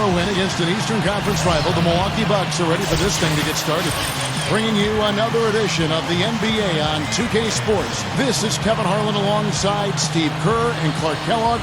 a win against an Eastern Conference rival. The Milwaukee Bucks are ready for this thing to get started. Bringing you another edition of the NBA on 2K Sports. This is Kevin Harlan alongside Steve Kerr and Clark Kellogg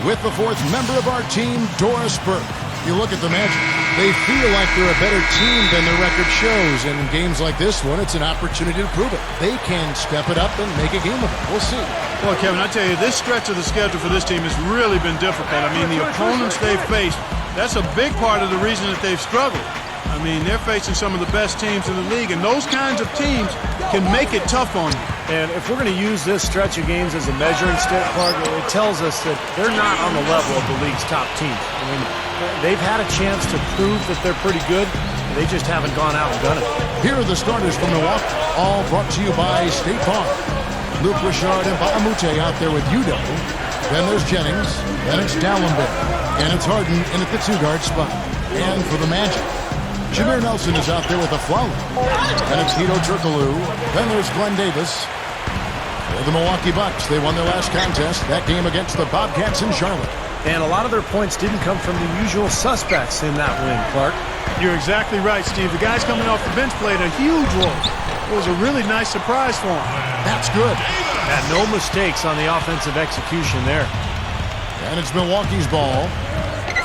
with the fourth member of our team, Doris Burke. You look at the Magic, they feel like they're a better team than their record shows. And in games like this one, it's an opportunity to prove it. They can step it up and make a game of it. We'll see. Well, Kevin, I tell you, this stretch of the schedule for this team has really been difficult. I mean, the opponents they've faced, that's a big part of the reason that they've struggled. I mean, they're facing some of the best teams in the league, and those kinds of teams can make it tough on you. And if we're going to use this stretch of games as a measuring stick, Clark, it tells us that they're not on the level of the league's top teams. I mean, they've had a chance to prove that they're pretty good. They just haven't gone out and done it. Here are the starters from Milwaukee, all brought to you by State Farm. Luke Richard and Baamute out there with Udo. Then there's Jennings. Then it's Dallenberg. And it's Harden in at the two-guard spot. And for the Magic, Jameer Nelson is out there with a Flowers. And it's Hedo Turkoglu. Then there's Glenn Davis. For the Milwaukee Bucks, they won their last contest, that game against the Bobcats in Charlotte. And a lot of their points didn't come from the usual suspects in that win, Clark. You're exactly right, Steve. The guys coming off the bench played a huge role. It was a really nice surprise for them. That's good. And no mistakes on the offensive execution there. And it's Milwaukee's ball.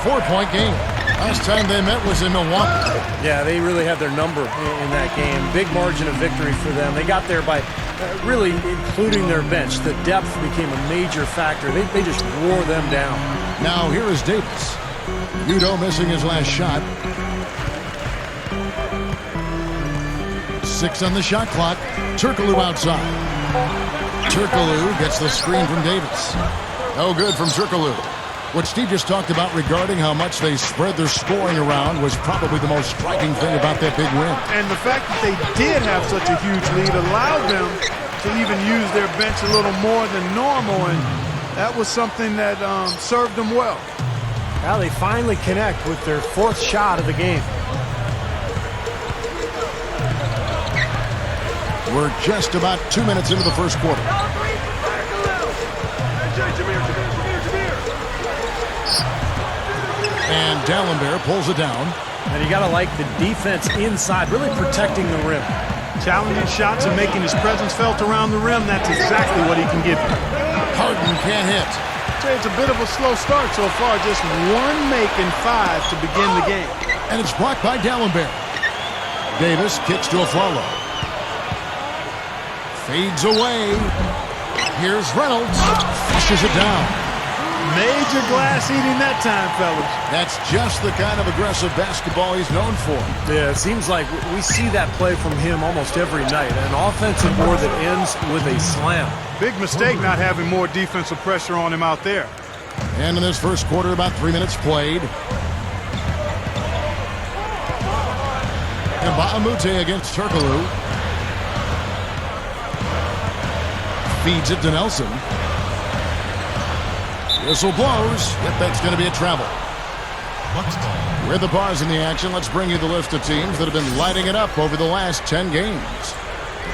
4-point game. Last time they met was in Milwaukee. Yeah, they really had their number in that game. Big margin of victory for them. They got there by really including their bench. The depth became a major factor. They just wore them down. Now here is Davis. Udo missing his last shot. 6 on the shot clock. Turkoglu outside. Turkoglu gets the screen from Davis. No good from Turkoglu. What Steve just talked about regarding how much they spread their scoring around was probably the most striking thing about that big win. And the fact that they did have such a huge lead allowed them to even use their bench a little more than normal, and that was something that served them well. Now they finally connect with their fourth shot of the game. We're just about 2 minutes into the first quarter. And Dallenberg pulls it down. And you got to like the defense inside, really protecting the rim. Challenging shots and making his presence felt around the rim, that's exactly what he can give you. Harden can't hit. It's a bit of a slow start so far, just 1 make and 5 to begin the game. And it's blocked by Dallenberg. Davis kicks to Aflalo. Fades away. Here's Reynolds. Flushes it down. Major glass eating that time, fellas. That's just the kind of aggressive basketball he's known for. Yeah, it seems like we see that play from him almost every night. An offensive board that ends with a slam. Big mistake not having more defensive pressure on him out there. And in this first quarter, about 3 minutes played. And Baamute against Turkoglu. Feeds it to Nelson. Whistle blows. Yep, that's going to be a travel. With the pause in the action, let's bring you the list of teams that have been lighting it up over the last 10 games.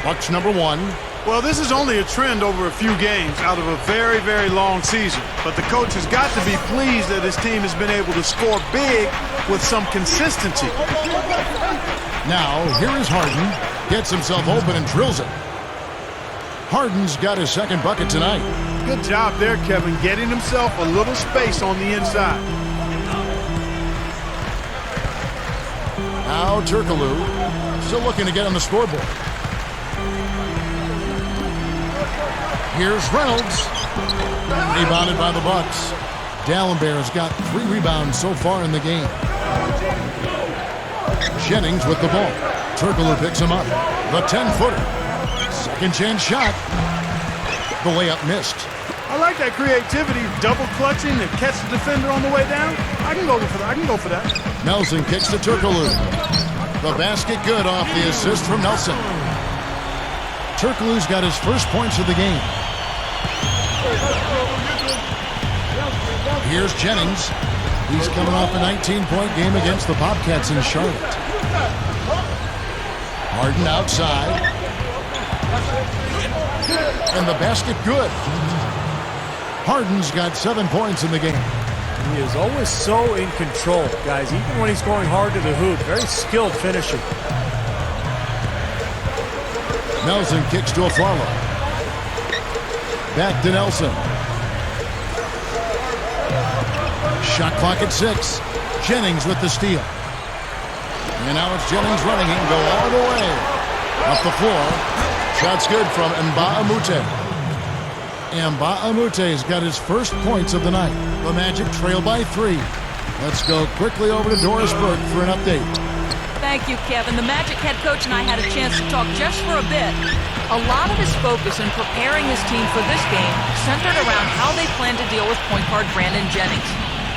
Bucks number 1. Well, this is only a trend over a few games out of a very, very long season. But the coach has got to be pleased that his team has been able to score big with some consistency. Now, here is Harden. Gets himself open and drills it. Harden's got his second bucket tonight. Good job there, Kevin, getting himself a little space on the inside. Now Turkoglu still looking to get on the scoreboard. Here's Reynolds. Rebounded by the Bucks. Dallenberg's got 3 rebounds so far in the game. Jennings with the ball. Turkoglu picks him up. The 10-footer. Second chance shot. The layup missed. I like that creativity, double clutching and catch the defender on the way down. I can go for that. Nelson kicks to Turkoglu. The basket good off the assist from Nelson. Turkoglu's got his first points of the game. Here's Jennings. He's coming off a 19-point game against the Bobcats in Charlotte. Harden outside. And the basket good. Harden's got 7 points in the game. He is always so in control, guys, even when he's going hard to the hoop. Very skilled finisher. Nelson kicks to Aflalo. Back to Nelson. Shot clock at 6. Jennings with the steal. And now it's Jennings running. He can go all the way up the floor. Shot's good from Mba'amute. Mba'amute's got his first points of the night. The Magic trail by 3. Let's go quickly over to Doris Burke for an update. Thank you, Kevin. The Magic head coach and I had a chance to talk just for a bit. A lot of his focus in preparing his team for this game centered around how they plan to deal with point guard Brandon Jennings.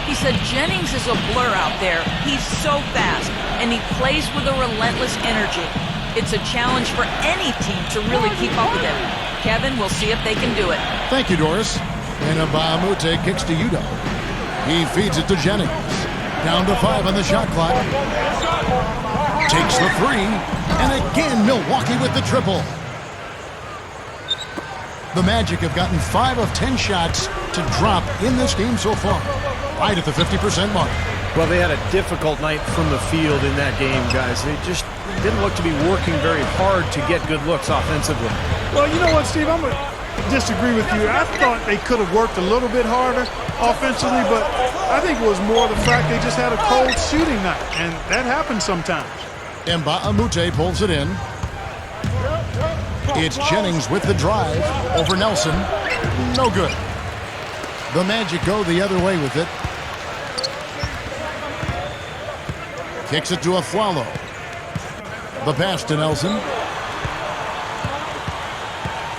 He said Jennings is a blur out there. He's so fast, and he plays with a relentless energy. It's a challenge for any team to really keep up with him. Kevin, we'll see if they can do it. Thank you, Doris. And Mba'amute kicks to Udo. He feeds it to Jennings. Down to 5 on the shot clock. Takes the 3. And again, Milwaukee with the triple. The Magic have gotten 5 of 10 shots to drop in this game so far. Right at the 50% mark. Well, they had a difficult night from the field in that game, guys. They just didn't look to be working very hard to get good looks offensively. Well, you know what, Steve? I'm going to disagree with you. I thought they could have worked a little bit harder offensively, but I think it was more the fact they just had a cold shooting night, and that happens sometimes. Mba'amute pulls it in. It's Jennings with the drive over Nelson. No good. The Magic go the other way with it. Kicks it to Aflalo. The pass to Nelson.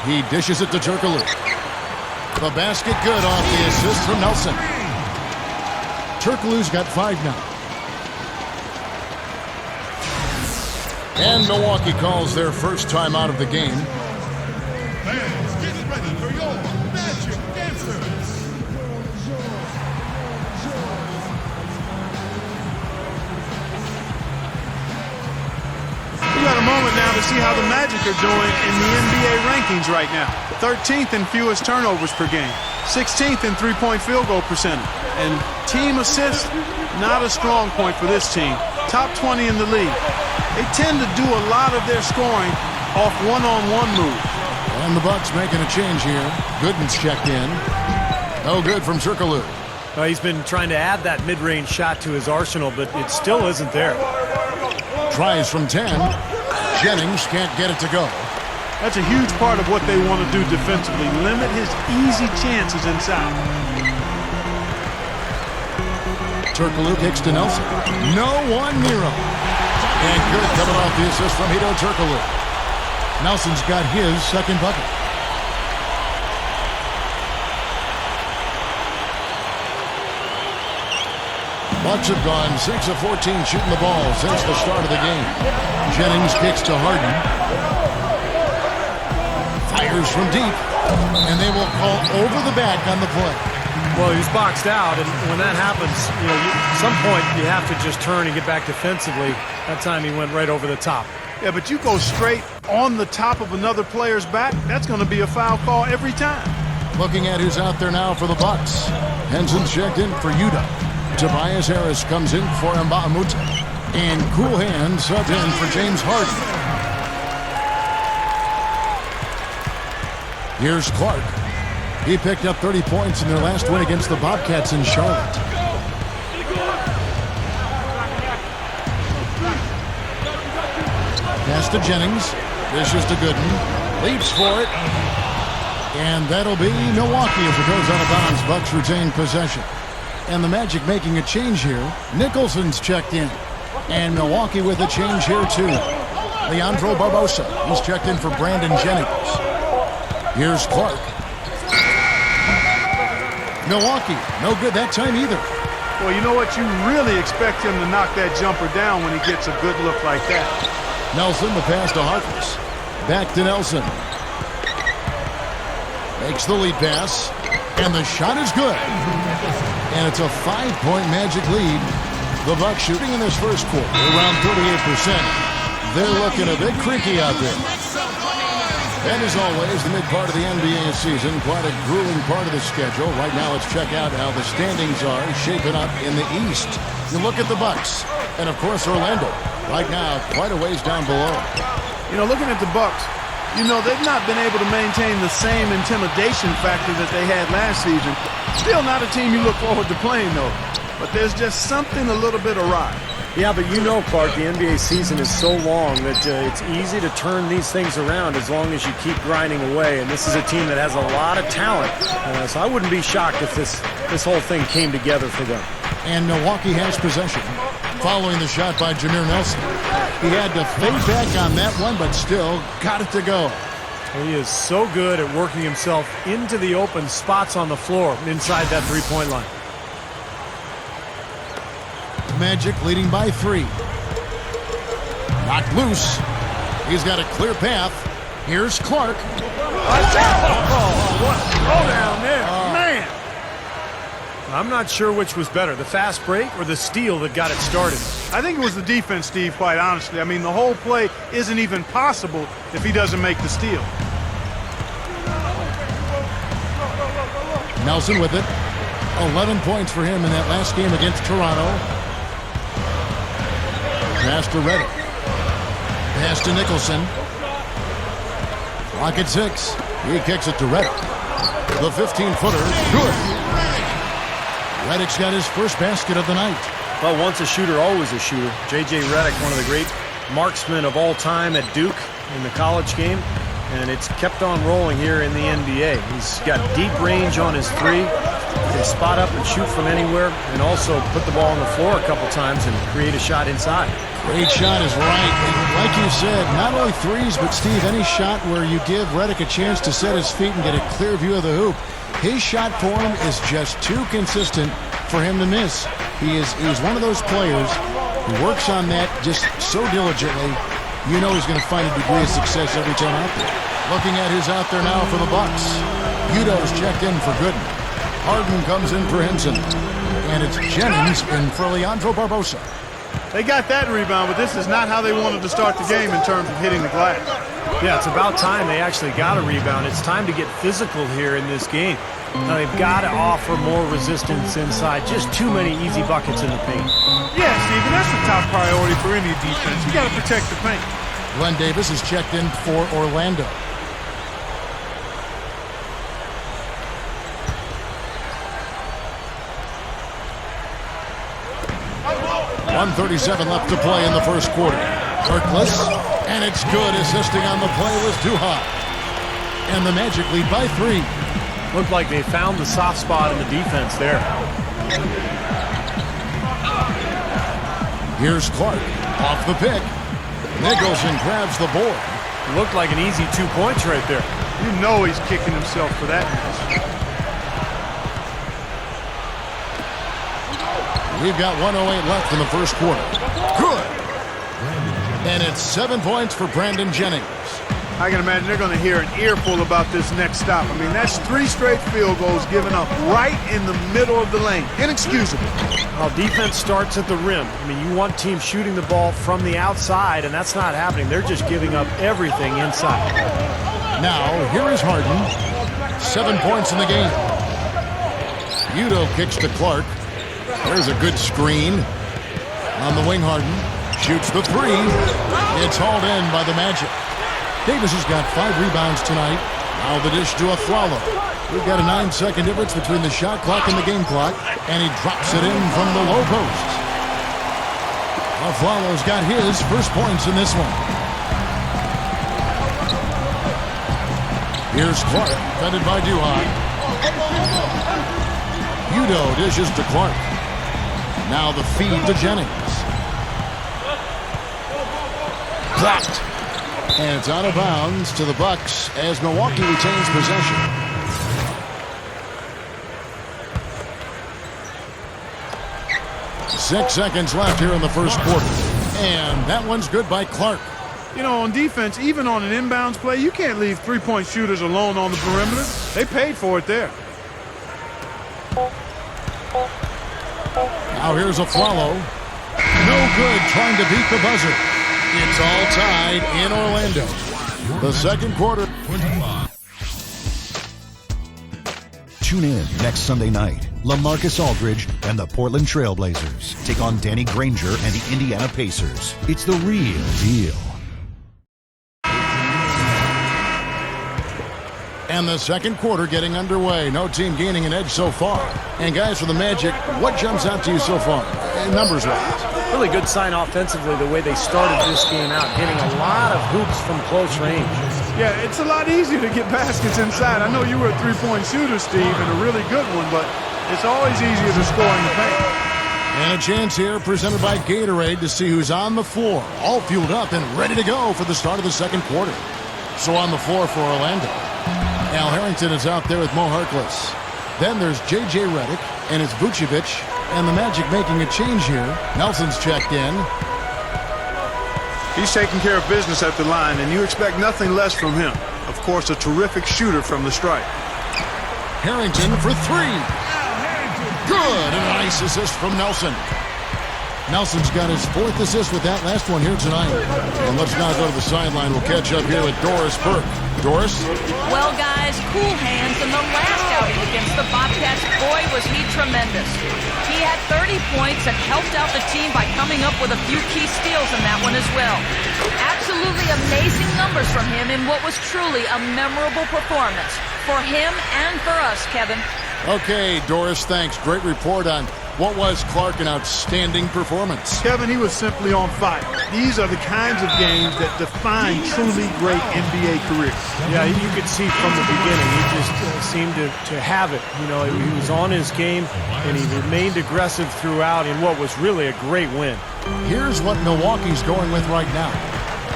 He dishes it to Turkoglu. The basket good off the assist from Nelson. Turkoglu's got 5 now. And Milwaukee calls their first time out of the game. Fans, get ready for your magic dancers. We got a moment now to see how the Magic are doing in the NBA rankings right now. 13th in fewest turnovers per game. 16th in three-point field goal percentage. And team assists, not a strong point for this team. Top 20 in the league. They tend to do a lot of their scoring off one-on-one moves. And the Bucks making a change here. Gooden's checked in. No good from Turkoglu. He's been trying to add that mid-range shot to his arsenal, but it still isn't there. Tries from 10. Jennings can't get it to go. That's a huge part of what they want to do defensively. Limit his easy chances inside. Turkoglu kicks to Nelson. No one near him. And good coming off the assist from Hedo Turkoglu. Nelson's got his second bucket. Bucks have gone 6 of 14 shooting the ball since the start of the game. Jennings kicks to Harden. Fires from deep. And they will call over the back on the play. Well, he was boxed out, and when that happens, at some point you have to just turn and get back defensively. That time he went right over the top. Yeah, but you go straight on the top of another player's back, that's going to be a foul call every time. Looking at who's out there now for the Bucks. Henson's checked in for Udo. Tobias Harris comes in for Mba'amute. And Cool Hand subbed in for James Harden. Here's Clark. He picked up 30 points in their last win against the Bobcats in Charlotte. Pass to Jennings. Dishes to Gooden. Leaps for it. And that'll be Milwaukee as it goes out of bounds. Bucks retain possession. And the Magic making a change here. Nicholson's checked in. And Milwaukee with a change here too. Leandro Barbosa. He's checked in for Brandon Jennings. Here's Clark. Milwaukee, no good that time either. Well, you know what? You really expect him to knock that jumper down when he gets a good look like that. Nelson, the pass to Harkless. Back to Nelson. Makes the lead pass. And the shot is good. And it's a 5-point Magic lead. The Bucks shooting in this first quarter around 38%. They're looking a bit creaky out there. And as always, the mid-part of the NBA season, quite a grueling part of the schedule. Right now, let's check out how the standings are shaping up in the East. You look at the Bucks, and of course Orlando. Right now, quite a ways down below. You know, looking at the Bucks, you know, they've not been able to maintain the same intimidation factor that they had last season. Still not a team you look forward to playing, though. But there's just something a little bit awry. Yeah, but you know, Clark, the NBA season is so long that it's easy to turn these things around as long as you keep grinding away. And this is a team that has a lot of talent. So I wouldn't be shocked if this whole thing came together for them. And Milwaukee has possession. Following the shot by Jameer Nelson. He had to fade back on that one, but still got it to go. He is so good at working himself into the open spots on the floor inside that three-point line. Magic leading by 3. Knocked loose. He's got a clear path. Here's Clark. What? Go down there, man. I'm not sure which was better, the fast break or the steal that got it started. I think it was the defense, Steve, quite honestly. I mean, the whole play isn't even possible if he doesn't make the steal. Nelson with it. 11 points for him in that last game against Toronto. Pass to Reddick. Pass to Nicholson. Clock at 6. He kicks it to Reddick. The 15-footer. Good. Reddick's got his first basket of the night. Well, once a shooter, always a shooter. J.J. Reddick, one of the great marksmen of all time at Duke in the college game. And it's kept on rolling here in the NBA. He's got deep range on his three. He can spot up and shoot from anywhere and also put the ball on the floor a couple times and create a shot inside. Great shot is right. And like you said, not only threes, but Steve, any shot where you give Reddick a chance to set his feet and get a clear view of the hoop. His shot form is just too consistent for him to miss. He's one of those players who works on that just so diligently. You know he's going to find a degree of success every time out there. Looking at who's out there now for the Bucks. Udo's checked in for Gooden. Harden comes in for Henson. And it's Jennings in for Leandro Barbosa. They got that rebound, but this is not how they wanted to start the game in terms of hitting the glass. Yeah, it's about time they actually got a rebound. It's time to get physical here in this game. Now they've got to offer more resistance inside. Just too many easy buckets in the paint. Yeah, Steve, and that's the top priority for any defense. You got to protect the paint. Glenn Davis is checked in for Orlando. .137 left to play in the first quarter. Kirkless, and it's good. Assisting on the play was Duha. And the Magic lead by 3. Looked like they found the soft spot in the defense there. Here's Clark off the pick. Nicholson grabs the board. Looked like an easy 2 points right there. You know he's kicking himself for that miss. We've got 1:08 left in the first quarter. Good. And it's 7 points for Brandon Jennings. I can imagine they're going to hear an earful about this next stop. I mean, that's 3 straight field goals given up right in the middle of the lane. Inexcusable. Well, defense starts at the rim. I mean, you want teams shooting the ball from the outside, and that's not happening. They're just giving up everything inside. Now, here is Harden. 7 points in the game. Udo kicks to Clark. There's a good screen. On the wing, Harden shoots the 3. It's hauled in by the Magic. Davis has got 5 rebounds tonight. Now the dish to Aflalo. We've got a 9-second difference between the shot clock and the game clock, and he drops it in from the low post. Aflalo's got his first points in this one. Here's Clark, defended by Duhan. Udo dishes to Clark. Now the feed to Jennings. Blocked. And it's out of bounds to the Bucks as Milwaukee retains possession. Six seconds left here in the first quarter. And that one's good by Clark. You know, on defense, even on an inbounds play, you can't leave three-point shooters alone on the perimeter. They paid for it there. Now here's Aflalo. No good trying to beat the buzzer. It's all tied in Orlando. The second quarter. 25. Tune in next Sunday night. LaMarcus Aldridge and the Portland Trail Blazers take on Danny Granger and the Indiana Pacers. It's the real deal. And the second quarter getting underway. No team gaining an edge so far. And guys, for the Magic, what jumps out to you so far, numbers-wise? Really good sign offensively the way they started this game out, getting a lot of hoops from close range. Yeah, it's a lot easier to get baskets inside. I know you were a three-point shooter, Steve, and a really good one, but it's always easier to score in the paint. And a chance here presented by Gatorade to see who's on the floor, all fueled up and ready to go for the start of the second quarter. So on the floor for Orlando, Al Harrington is out there with Mo Harkless. Then there's J.J. Redick, and it's Vucevic, and the Magic making a change here. Nelson's checked in. He's taking care of business at the line, and you expect nothing less from him. Of course, a terrific shooter from the stripe. Harrington for three. Good, and a nice assist from Nelson. Nelson's got his fourth assist with that last one here tonight. And let's now go to the sideline. We'll catch up here with Doris Burke. Doris? Well, guys, cool hands in the last outing against the Bobcats. Boy, was he tremendous. He had 30 points and helped out the team by coming up with a few key steals in that one as well. Absolutely amazing numbers from him in what was truly a memorable performance. For him and for us, Kevin. Okay, Doris, thanks. Great report on what was, Clark, an outstanding performance. Kevin, he was simply on fire. These are the kinds of games that define truly great NBA careers. Yeah, you could see from the beginning, he just seemed to have it. You know, he was on his game, and he remained aggressive throughout in what was really a great win. Here's what Milwaukee's going with right now.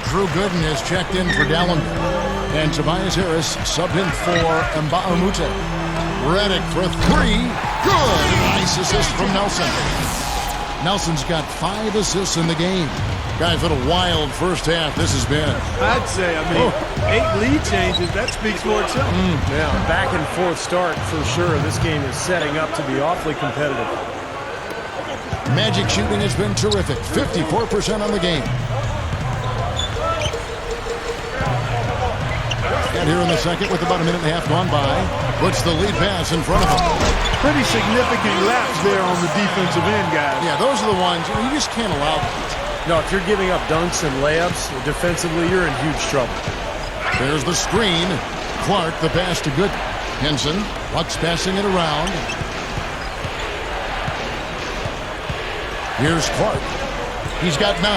Drew Gooden has checked in for Dallenberg, and Tobias Harris subbed in for Mbamute. Redick for three. Good. Nice assist from Nelson. Nelson's got 5 assists in the game. Guys, what a wild first half this has been. I'd say, 8 lead changes, that speaks for itself. Yeah, back and forth start for sure. This game is setting up to be awfully competitive. Magic shooting has been terrific. 54% on the game. And here in the second, with about a minute and a half gone by, puts the lead pass in front of him. Pretty significant laps there on the defensive end, guys. Yeah, those are the ones you just can't allow that. No, if you're giving up dunks and layups, defensively, you're in huge trouble. There's the screen. Clark, the pass to Gooden. Henson, Bucks passing it around. Here's Clark. He's got 9.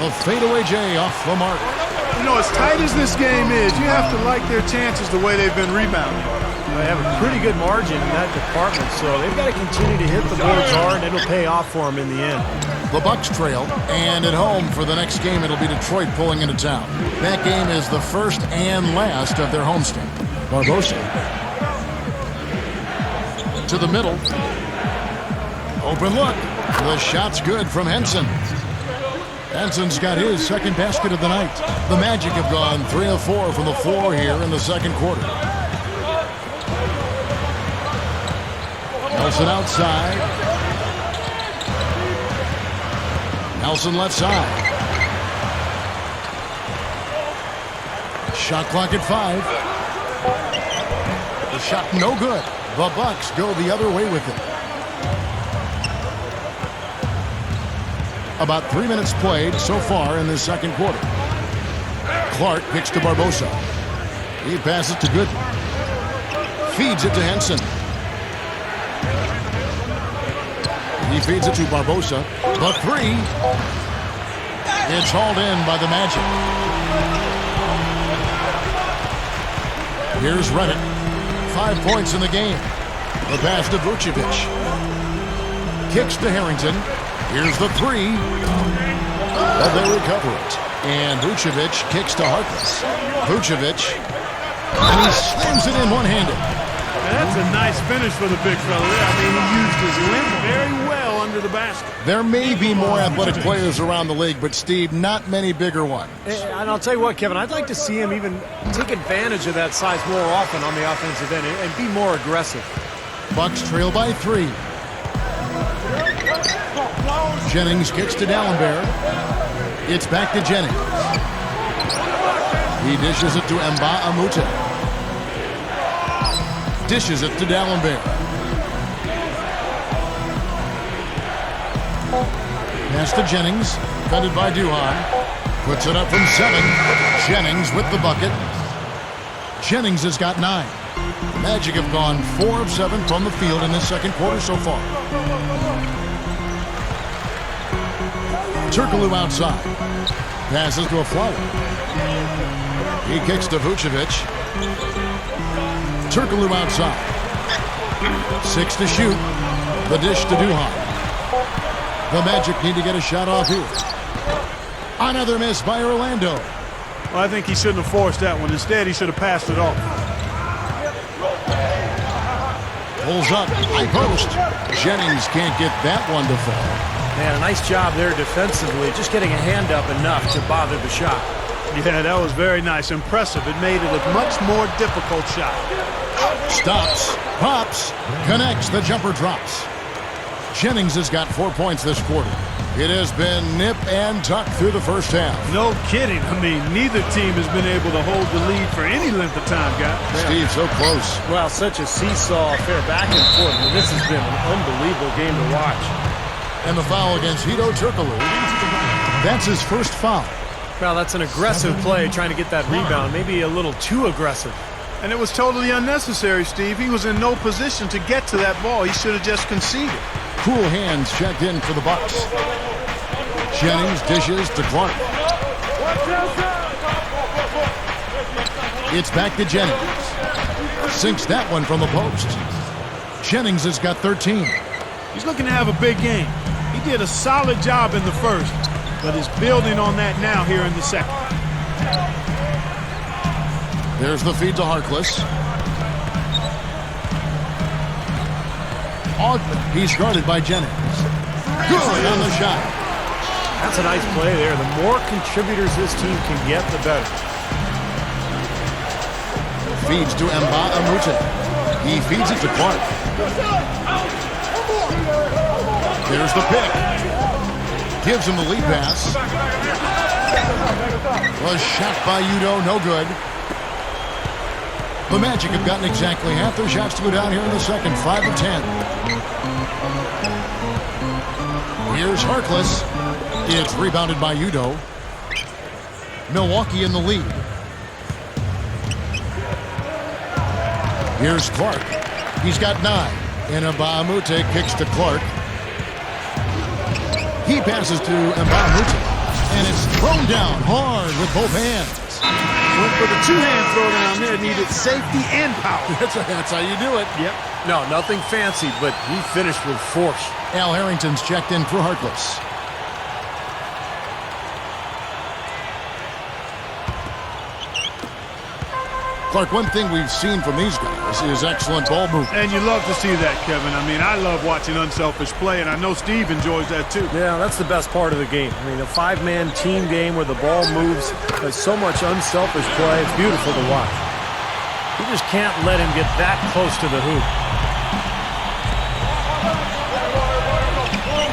The fadeaway J off the mark. You know, as tight as this game is, you have to like their chances the way they've been rebounding. They have a pretty good margin in that department, so they've got to continue to hit the boards hard, and it'll pay off for them in the end. The Bucks trail, and at home for the next game, it'll be Detroit pulling into town. That game is the first and last of their homestand. Barbosa to the middle. Open look. The shot's good from Henson. Henson's got his second basket of the night. The Magic have gone 3 of 4 from the floor here in the second quarter. Nelson outside. Nelson left side. Shot clock at 5. The shot no good. The Bucks go the other way with it. About 3 minutes played so far in this second quarter. Clark kicks to Barbosa. He passes to Gooden. Feeds it to Henson. He feeds it to Barbosa. The 3. It's hauled in by the Magic. Here's Redick. 5 points in the game. The pass to Vucevic. Kicks to Harrington. Here's the 3. But they recover it. And Vucevic kicks to Harkless. Vucevic. And he slams it in one-handed. That's a nice finish for the big fella there. I mean, he used his length very well under the basket. There may be more athletic players around the league, but, Steve, not many bigger ones. And I'll tell you what, Kevin, I'd like to see him even take advantage of that size more often on the offensive end and be more aggressive. Bucks trail by 3. Jennings kicks to Dallenberg. It's back to Jennings. He dishes it to Mbamute. Dishes it to D'Alembert. Pass to Jennings. Defended by DWYANE. Puts it up from 7. Jennings with the bucket. Jennings has got 9. The Magic have gone 4 of 7 from the field in this second quarter so far. Turkoglu outside. Passes to a Flower. He kicks to Vucevic. Turkoglu outside. 6 to shoot. The dish to DWYANE. The Magic need to get a shot off here. Another miss by Orlando. Well, I think he shouldn't have forced that one. Instead, he should have passed it off. Pulls up, high post. Jennings can't get that one to fall. Man, a nice job there defensively, just getting a hand up enough to bother the shot. Yeah, that was very nice. Impressive. It made it a much more difficult shot. Stops, pops, connects, the jumper drops. Jennings has got 4 points this quarter. It has been nip and tuck through the first half. No kidding. I mean, neither team has been able to hold the lead for any length of time, guys. Steve, so close. Well, such a seesaw affair back and forth. I mean, this has been an unbelievable game to watch. And the foul against Hedo Turkoglu. That's his first foul. Well, that's an aggressive play, trying to get that rebound. Maybe a little too aggressive. And it was totally unnecessary, Steve. He was in no position to get to that ball. He should have just conceded. Cool hands checked in for the Bucks. Jennings dishes to Clark. It's back to Jennings. Sinks that one from the post. Jennings has got 13. He's looking to have a big game. He did a solid job in the first, but is building on that now here in the second. There's the feed to Harkless. He's guarded by Jennings. Good on the shot. That's a nice play there. The more contributors this team can get, the better. Feeds to Mbamute. He feeds it to Clark. There's the pick. Gives him the lead pass. Was shot by Udo, no good. The Magic have gotten exactly half their shots to go down here in the second, 5 of 10. Here's Harkless. It's rebounded by Udo. Milwaukee in the lead. Here's Clark. He's got 9. And Mbamute kicks to Clark. He passes to Mbamute. And it's thrown down hard with both hands. Went for the two-hand throwdown there. Needed safety and power. That's how you do it. Yep. No, nothing fancy, but he finished with force. Al Harrington's checked in for Harkless. Clark, one thing we've seen from these guys is excellent ball movement. And you love to see that, Kevin. I mean, I love watching unselfish play, and I know Steve enjoys that too. Yeah, that's the best part of the game. I mean, a 5-man team game where the ball moves. There's so much unselfish play. It's beautiful to watch. You just can't let him get that close to the hoop.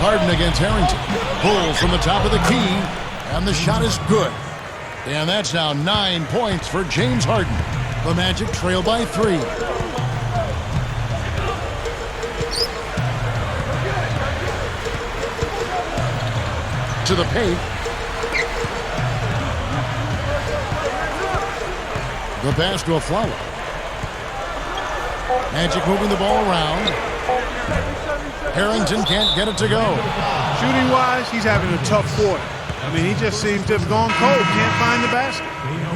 Harden against Harrington. Pulls from the top of the key, and the shot is good. And that's now 9 points for James Harden. The Magic trail by 3. To the paint. The pass to a Flower. Magic moving the ball around. Harrington can't get it to go. Shooting-wise, he's having a tough quarter. I mean, he just seems to have gone cold. Can't find the basket.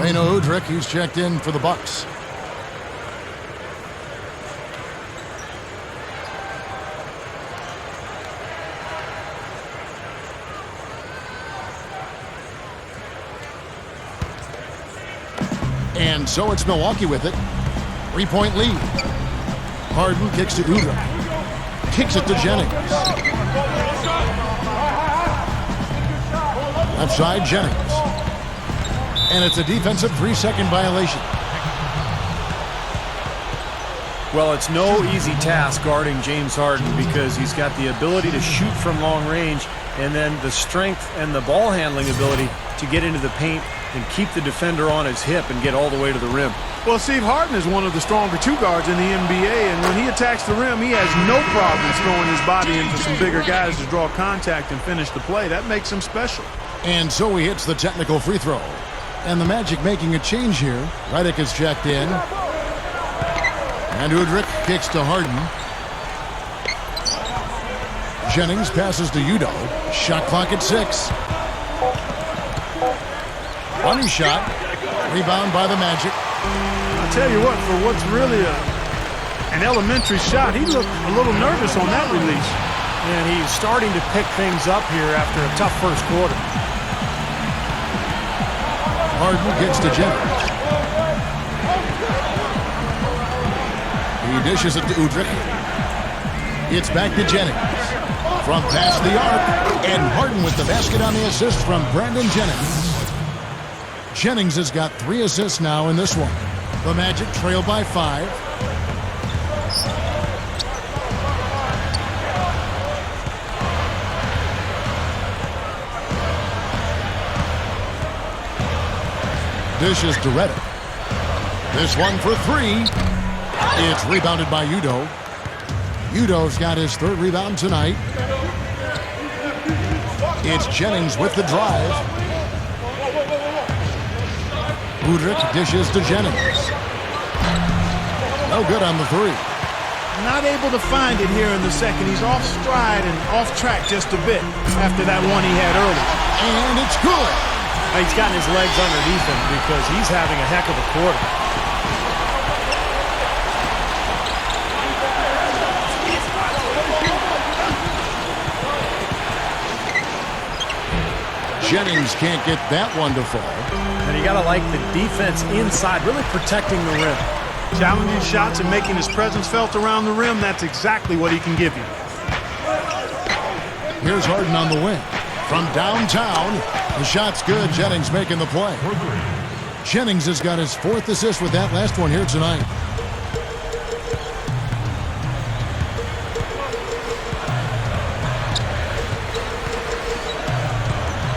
Reno Udrich, he's checked in for the Bucks. And so it's Milwaukee with it. 3-point lead. Harden kicks to Udrich. Kicks it to Jennings. Outside Jennings. And it's a defensive 3-second violation. Well, it's no easy task guarding James Harden because he's got the ability to shoot from long range and then the strength and the ball handling ability to get into the paint and keep the defender on his hip and get all the way to the rim. Well, Steve, Harden is one of the stronger two guards in the NBA, and when he attacks the rim, he has no problem throwing his body into some bigger guys to draw contact and finish the play. That makes him special. And so he hits the technical free throw. And the Magic making a change here. Redick is checked in. And Udrih kicks to Harden. Jennings passes to Udo. Shot clock at 6. Funny shot. Rebound by the Magic. I'll tell you what, for what's really an elementary shot, he looked a little nervous on that release. And he's starting to pick things up here after a tough first quarter. Harden gets to Jennings. He dishes it to Udrih. It's back to Jennings. From past the arc, and Harden with the basket on the assist from Brandon Jennings. Jennings has got 3 assists now in this one. The Magic trail by 5. Dishes to Redick. This one for 3. It's rebounded by Udo. Udo's got his 3rd rebound tonight. It's Jennings with the drive. Udrih dishes to Jennings. No good on the 3. Not able to find it here in the second. He's off stride and off track just a bit after that one he had early. And it's good. He's gotten his legs underneath him because he's having a heck of a quarter. Jennings can't get that one to fall. And you got to like the defense inside, really protecting the rim. Challenging shots and making his presence felt around the rim, that's exactly what he can give you. Here's Harden on the wing. From downtown, the shot's good. Jennings making the play. Jennings has got his 4th assist with that last one here tonight.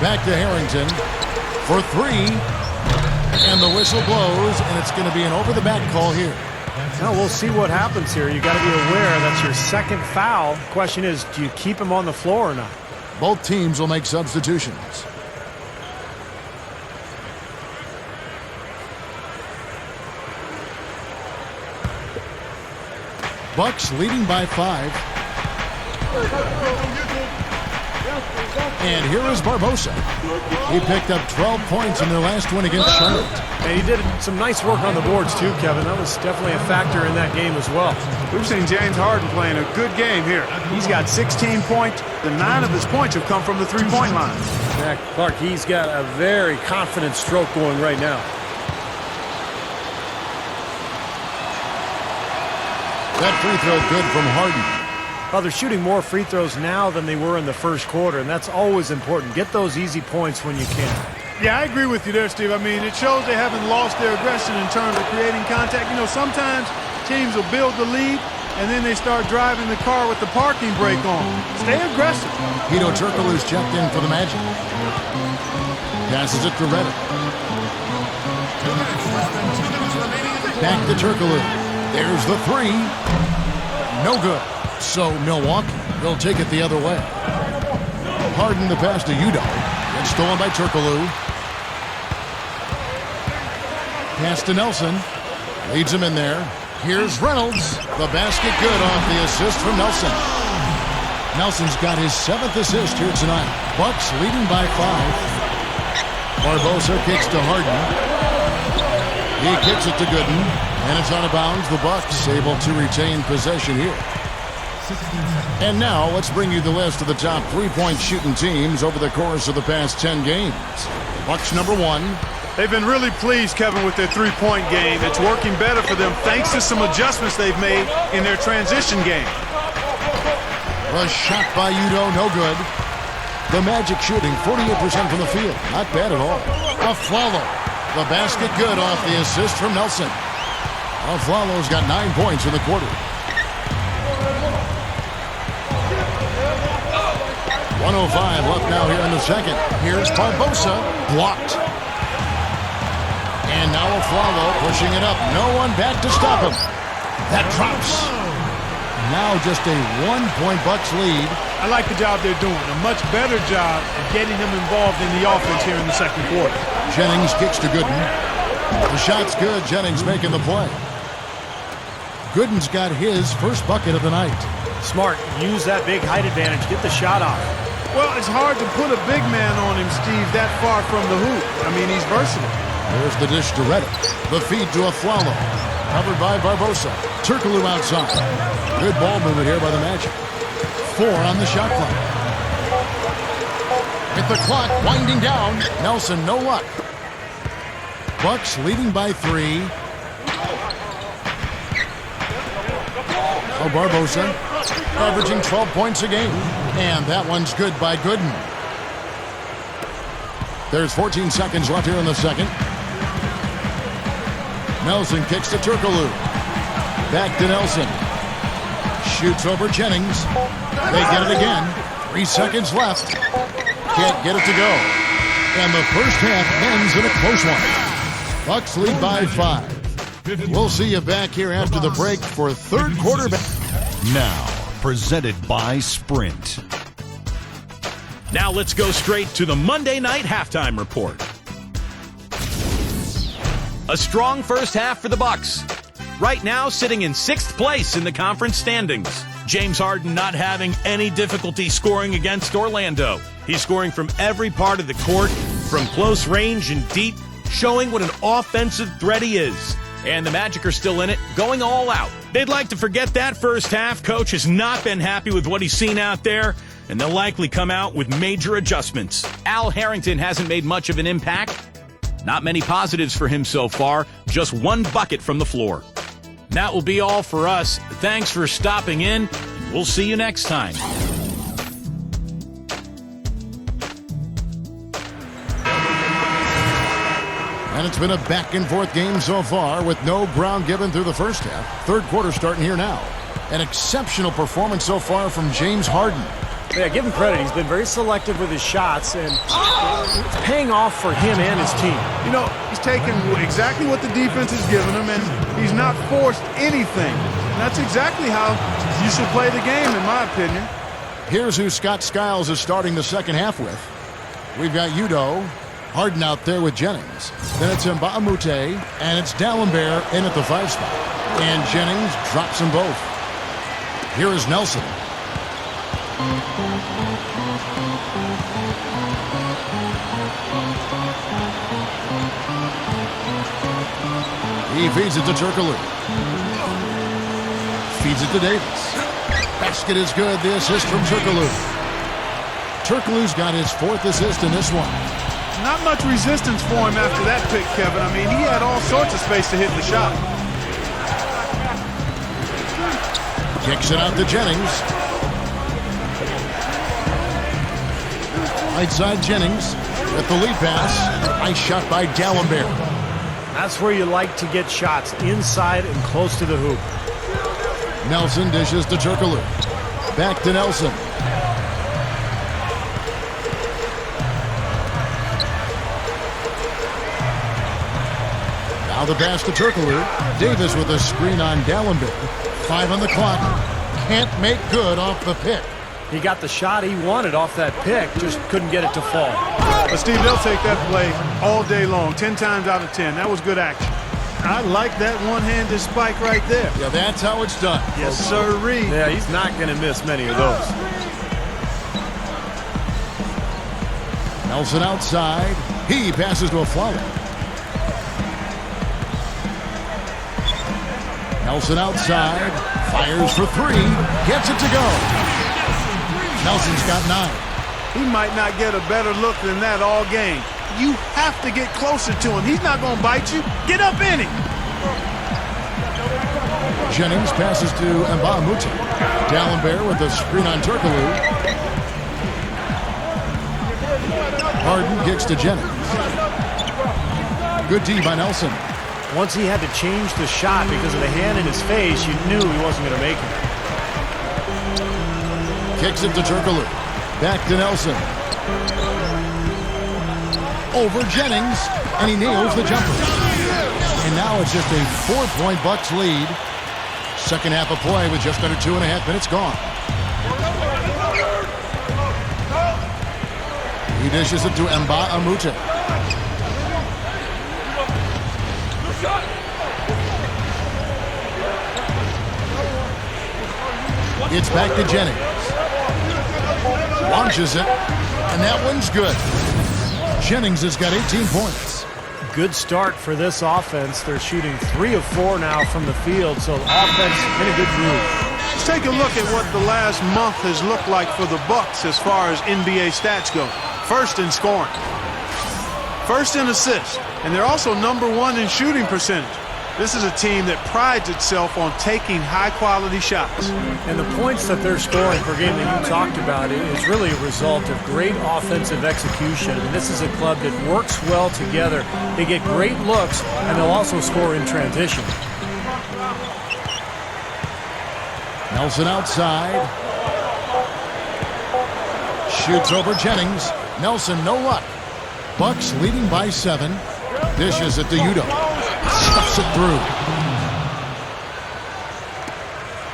Back to Harrington for 3. And the whistle blows, and it's going to be an over-the-back call here. Now we'll see what happens here. You got to be aware that's your 2nd foul. The question is, do you keep him on the floor or not? Both teams will make substitutions. Bucks leading by 5. And here is Barbosa. He picked up 12 points in their last win against Charlotte. And he did some nice work on the boards too, Kevin. That was definitely a factor in that game as well. We've seen James Harden playing a good game here. He's got 16 points. The 9 of his points have come from the 3-point line. Jack Clark, he's got a very confident stroke going right now. That free throw good from Harden. Well, they're shooting more free throws now than they were in the first quarter, and that's always important. Get those easy points when you can. Yeah, I agree with you there, Steve. I mean, it shows they haven't lost their aggression in terms of creating contact. You know, sometimes teams will build the lead, and then they start driving the car with the parking brake on. Stay aggressive. Hedo Turkoglu's checked in for the Magic. Passes it to Redick. Back to Turkoglu. There's the 3. No good. So Milwaukee will take it the other way. Harden the pass to Udo. And stolen by Turkoglu. Pass to Nelson. Leads him in there. Here's Reynolds. The basket good off the assist from Nelson. Nelson's got his 7th assist here tonight. Bucks leading by 5. Barbosa kicks to Harden. He kicks it to Gooden. And it's out of bounds. The Bucks able to retain possession here. And now let's bring you the list of the top 3-point shooting teams over the course of the past 10 games. Bucks number 1. They've been really pleased, Kevin, with their 3-point game. It's working better for them thanks to some adjustments they've made in their transition game. A shot by Udo, no good. The Magic shooting 48% from the field. Not bad at all. Afflalo. The basket good off the assist from Nelson. Afflalo's got 9 points in the quarter. 1:05 left now here in the second. Here's Barbosa. Blocked. And now Aflalo pushing it up. No one back to stop him. That drops. Now just a 1-point Bucks lead. I like the job they're doing. A much better job of getting him involved in the offense here in the second quarter. Jennings kicks to Gooden. The shot's good. Jennings making the play. Gooden's got his first bucket of the night. Smart. Use that big height advantage. Get the shot off. Well, it's hard to put a big man on him, Steve, that far from the hoop. I mean, he's versatile. There's the dish to Reddick. The feed to Aflalo. Covered by Barbosa. Turkoglu outside. Good ball movement here by the Magic. 4 on the shot clock. With the clock winding down, Nelson no luck. Bucks leading by 3. Oh, Barbosa averaging 12 points a game. And that one's good by Gooden. There's 14 seconds left here in the second. Nelson kicks to Turkoglu. Back to Nelson. Shoots over Jennings. They get it again. 3 seconds left. Can't get it to go. And the first half ends in a close one. Bucks lead by 5. We'll see you back here after the break for third quarter. Now, presented by Sprint. Now let's go straight to the Monday night halftime report. A strong first half for the Bucks. Right now sitting in 6th place in the conference standings. James Harden not having any difficulty scoring against Orlando. He's scoring from every part of the court, from close range and deep, showing what an offensive threat he is. And the Magic are still in it, going all out. They'd like to forget that first half. Coach has not been happy with what he's seen out there, and they'll likely come out with major adjustments. Al Harrington hasn't made much of an impact. Not many positives for him so far, just 1 bucket from the floor. That will be all for us. Thanks for stopping in. We'll see you next time. And it's been a back-and-forth game so far with no ground given through the first half. Third quarter starting here now. An exceptional performance so far from James Harden. Yeah, give him credit. He's been very selective with his shots, and it's paying off for him and his team. You know, he's taken exactly what the defense has given him, and he's not forced anything. And that's exactly how you should play the game, in my opinion. Here's who Scott Skiles is starting the second half with. We've got Udoh, Harden out there with Jennings. Then it's Mbamute, and it's D'Alembert in at the 5 spot. And Jennings drops them both. Here is Nelson. He feeds it to Turkoglu. Feeds it to Davis. Basket is good. The assist from Turkoglu. Turkoglu's got his 4th assist in this one. Not much resistance for him after that pick, Kevin. I mean, he had all sorts of space to hit the shot. Kicks it out to Jennings. Right side Jennings with the lead pass. Nice shot by D'Alembert. That's where you like to get shots, inside and close to the hoop. Nelson dishes to Turkoglu. Back to Nelson. Now the pass to Turkoglu. Davis with a screen on D'Alembert. 5 on the clock. Can't make good off the pick. He got the shot he wanted off that pick, just couldn't get it to fall. But Steve, they'll take that play all day long, 10 times out of 10. That was good action. I like that one-handed spike right there. Yeah, that's how it's done. Yes, sirree. Yeah, he's not going to miss many of those. Nelson outside. He passes to Aflalo. Nelson outside. Fires for 3. Gets it to go. Nelson's got 9. He might not get a better look than that all game. You have to get closer to him. He's not going to bite you. Get up in him. Jennings passes to Mbamute. D'Alembert with the screen on Turkoglu. Harden kicks to Jennings. Good D by Nelson. Once he had to change the shot because of the hand in his face, you knew he wasn't going to make it. Kicks it to Turkoglu. Back to Nelson. Over Jennings, and he nails the jumper. And now it's just a 4-point Bucks lead. Second half of play with just under 2.5 minutes gone. He dishes it to BOSH. It's back to Jennings. Launches it, and that one's good. Jennings has got 18 points. Good start for this offense. They're shooting 3 of 4 now from the field, so offense in a good groove. Let's take a look at what the last month has looked like for the Bucks as far as NBA stats go. First in scoring, first in assists, and they're also #1 in shooting percentage. This is a team that prides itself on taking high-quality shots. And the points that they're scoring per game that you talked about is really a result of great offensive execution. And this is a club that works well together. They get great looks, and they'll also score in transition. Nelson outside. Shoots over Jennings. Nelson, no luck. Bucks leading by 7. Dishes it to Udo. Stuffs it through.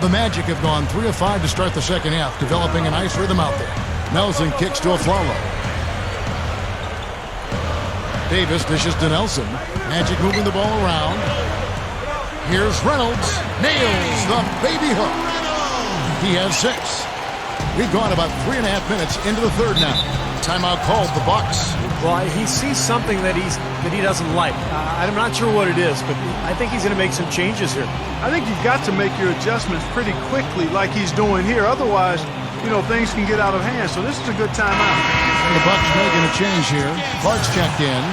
The Magic have gone 3 of 5 to start the second half, developing a nice rhythm out there. Nelson kicks to Afflalo. Davis dishes to Nelson. Magic moving the ball around. Here's Reynolds. Nails the baby hook. He has 6. We've gone about 3.5 minutes into the third now. Timeout called the Bucks. Well, he sees something that he doesn't like. I'm not sure what it is, but I think he's going to make some changes here. I think you've got to make your adjustments pretty quickly like he's doing here. Otherwise, you know, things can get out of hand. So this is a good timeout. And the Bucks making a change here. Clark's checked in.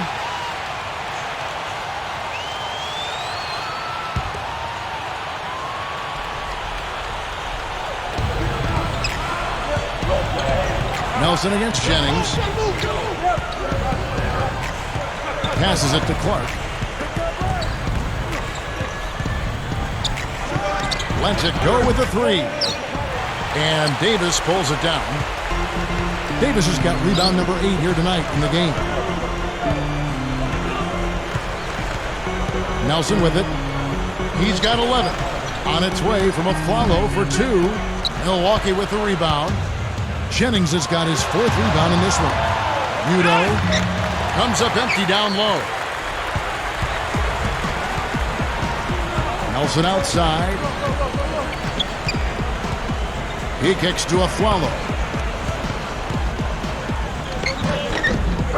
Nelson against Jennings. Passes it to Clark. Lets it go with the 3. And Davis pulls it down. Davis has got rebound number 8 here tonight in the game. Nelson with it. He's got 11. On its way from Afflalo for 2. Milwaukee with the rebound. Jennings has got his 4th rebound in this one. Udo comes up empty down low. Nelson outside. He kicks to Afflalo.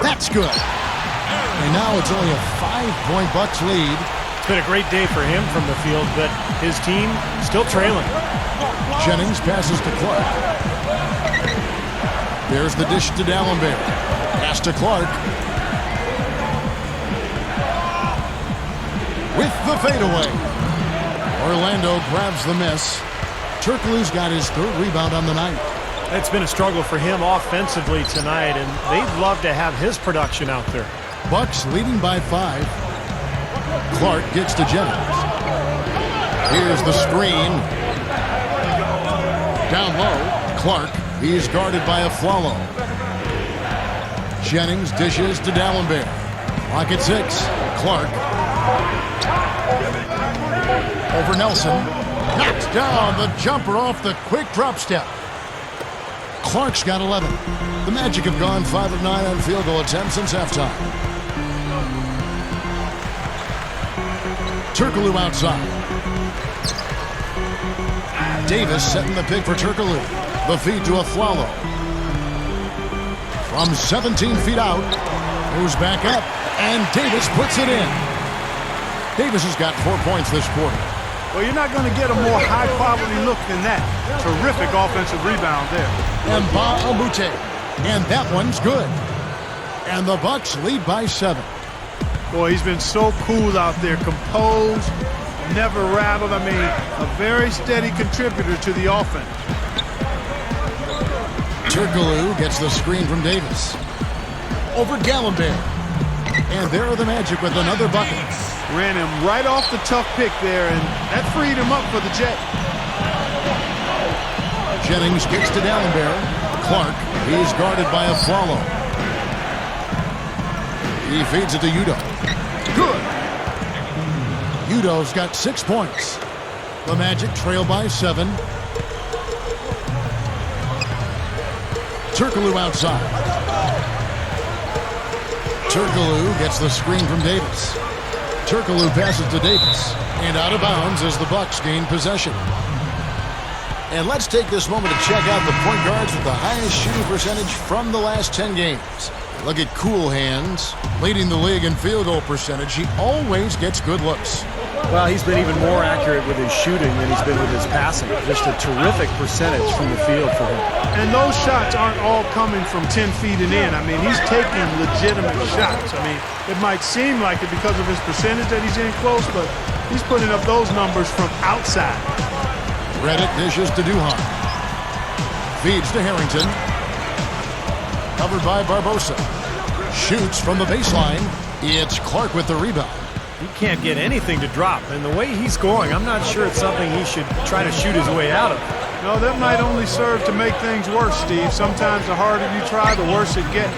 That's good. And now it's only a 5-point Bucks lead. It's been a great day for him from the field, but his team still trailing. Jennings passes to Clark. There's the dish to D'Alembert. Pass to Clark. With the fadeaway. Orlando grabs the miss. Turkoglu's got his 3rd rebound on the night. It's been a struggle for him offensively tonight, and they'd love to have his production out there. Bucks leading by 5. Clark gets to Jennings. Here's the screen. Down low, Clark. He's guarded by Afflalo. Jennings dishes to D'Alembert. Clock at 6. Clark. Over Nelson. Knocks down the jumper off the quick drop step. Clark's got 11. The Magic have gone 5 of 9 on field goal attempts since halftime. Turkoglu outside. Davis setting the pick for Turkoglu. The feed to Afflalo. From 17 feet out. Moves back up. And Davis puts it in. Davis has got 4 points this quarter. Well, you're not going to get a more high-quality look than that. Terrific offensive rebound there. And BOSH. And that one's good. And the Bucks lead by 7. Boy, he's been so cool out there. Composed, never rattled. I mean, a very steady contributor to the offense. Turkoglu gets the screen from Davis. Over D'Alembert. And there are the Magic with another bucket. Ran him right off the tough pick there, and that freed him up for the Jet. Jennings gets to D'Alembert. Clark, he's guarded by Afflalo. He feeds it to Udo. Good. Udo's got 6 points. The Magic trail by 7. Turkoglu outside. Turkoglu gets the screen from Davis. Turkoglu passes to Davis. And out of bounds as the Bucks gain possession. And let's take this moment to check out the point guards with the highest shooting percentage from the last 10 games. Look at Cool Hands, leading the league in field goal percentage. He always gets good looks. Well, he's been even more accurate with his shooting than he's been with his passing. Just a terrific percentage from the field for him. And those shots aren't all coming from 10 feet and in. I mean, he's taking legitimate shots. I mean, it might seem like it because of his percentage that he's in close, but he's putting up those numbers from outside. Redick dishes to Duhan. Feeds to Harrington. Covered by Barbosa. Shoots from the baseline. It's Clark with the rebound. He can't get anything to drop, and the way he's scoring, I'm not sure it's something he should try to shoot his way out of. No, that might only serve to make things worse, Steve. Sometimes the harder you try, the worse it gets.